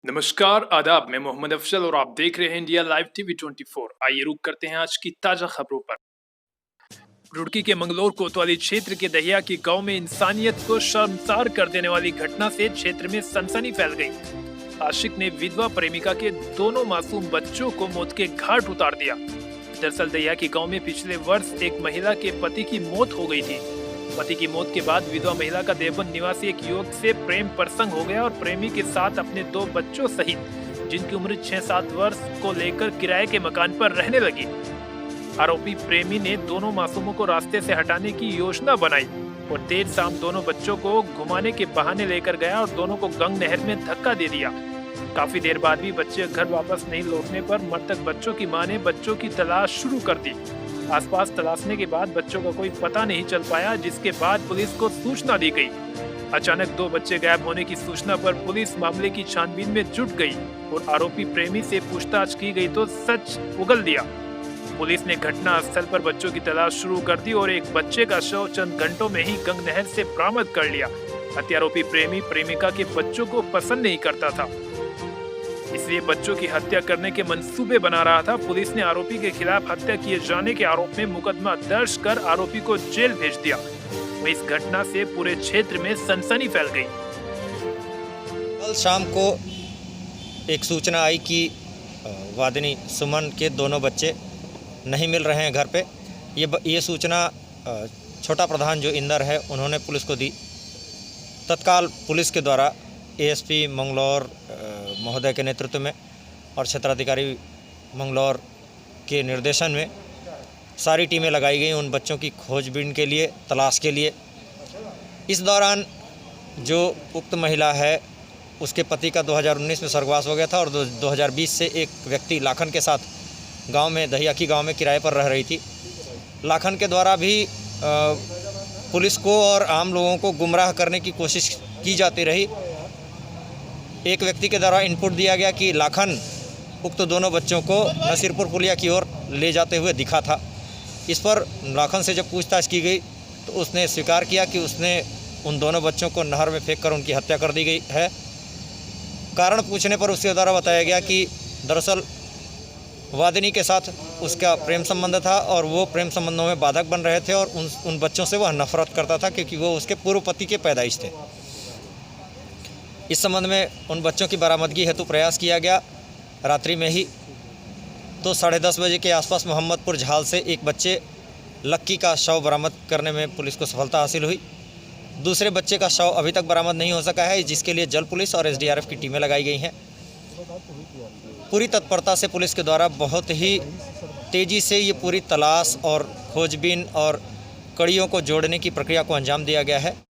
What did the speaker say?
नमस्कार, आदाब। मैं मोहम्मद अफजल और आप देख रहे हैं इंडिया लाइव टीवी 24। आइए रुक करते हैं आज की ताजा खबरों पर। रुड़की के मंगलोर कोतवाली क्षेत्र के दहिया की गांव में इंसानियत को शर्मसार कर देने वाली घटना से क्षेत्र में सनसनी फैल गई। आशिक ने विधवा प्रेमिका के दोनों मासूम बच्चों को मौत के घाट उतार दिया। दरअसल दहिया के गांव में पिछले वर्ष एक महिला के पति की मौत हो गई थी। पति की मौत के बाद विधवा महिला का देवबंद निवासी एक युवक से प्रेम प्रसंग हो गया और प्रेमी के साथ अपने 2 बच्चों सहित जिनकी उम्र 6-7 वर्ष को लेकर किराए के मकान पर रहने लगी। आरोपी प्रेमी ने दोनों मासूमों को रास्ते से हटाने की योजना बनाई और देर शाम दोनों बच्चों को घुमाने के बहाने लेकर गया और दोनों को गंग नहर में धक्का दे दिया। काफी देर बाद भी बच्चे घर वापस नहीं लौटने पर मृतक बच्चों की मां ने बच्चों की तलाश शुरू कर दी। आसपास तलाशने के बाद बच्चों का कोई पता नहीं चल पाया, जिसके बाद पुलिस को सूचना दी गई। अचानक 2 बच्चे गायब होने की सूचना पर पुलिस मामले की छानबीन में जुट गई और आरोपी प्रेमी से पूछताछ की गई तो सच उगल दिया। पुलिस ने घटना स्थल पर बच्चों की तलाश शुरू कर दी और एक बच्चे का शव चंद घंटों में ही गंग नहर से बरामद कर लिया। हत्यारोपी प्रेमी प्रेमिका के बच्चों को पसंद नहीं करता था, इसलिए बच्चों की हत्या करने के मंसूबे बना रहा था। पुलिस ने आरोपी के खिलाफ हत्या किए जाने के आरोप में मुकदमा दर्ज कर आरोपी को जेल भेज दिया। इस घटना से पूरे क्षेत्र में सनसनी फैल गई। कल शाम को एक सूचना आई कि वादिनी सुमन के दोनों बच्चे नहीं मिल रहे हैं घर पे। ये सूचना छोटा प्रधान जो इंदर है उन्होंने पुलिस को दी। तत्काल पुलिस के द्वारा एएसपी मंगलौर महोदय के नेतृत्व में और क्षेत्राधिकारी मंगलौर के निर्देशन में सारी टीमें लगाई गई उन बच्चों की खोजबीन के लिए, तलाश के लिए। इस दौरान जो उक्त महिला है उसके पति का 2019 में स्वर्गवास हो गया था और 2020 से एक व्यक्ति लाखन के साथ गांव में दहिया की गांव में किराए पर रह रही थी। लाखन के द्वारा भी पुलिस को और आम लोगों को गुमराह करने की कोशिश की जाती रही। एक व्यक्ति के द्वारा इनपुट दिया गया कि लाखन उक्त दोनों बच्चों को नसीरपुर पुलिया की ओर ले जाते हुए दिखा था। इस पर लाखन से जब पूछताछ की गई तो उसने स्वीकार किया कि उसने उन दोनों बच्चों को नहर में फेंककर उनकी हत्या कर दी गई है। कारण पूछने पर उसके द्वारा बताया गया कि दरअसल वादिनी के साथ उसका प्रेम संबंध था और वो प्रेम संबंधों में बाधक बन रहे थे और उन बच्चों से वह नफरत करता था क्योंकि वो उसके पूर्व पति के पैदाइश थे। इस संबंध में उन बच्चों की बरामदगी हेतु प्रयास किया गया रात्रि में ही। तो 10:30 बजे के आसपास मोहम्मदपुर झाल से एक बच्चे लक्की का शव बरामद करने में पुलिस को सफलता हासिल हुई। दूसरे बच्चे का शव अभी तक बरामद नहीं हो सका है, जिसके लिए जल पुलिस और एसडीआरएफ की टीमें लगाई गई हैं। पूरी तत्परता से पुलिस के द्वारा बहुत ही तेज़ी से ये पूरी तलाश और खोजबीन और कड़ियों को जोड़ने की प्रक्रिया को अंजाम दिया गया है।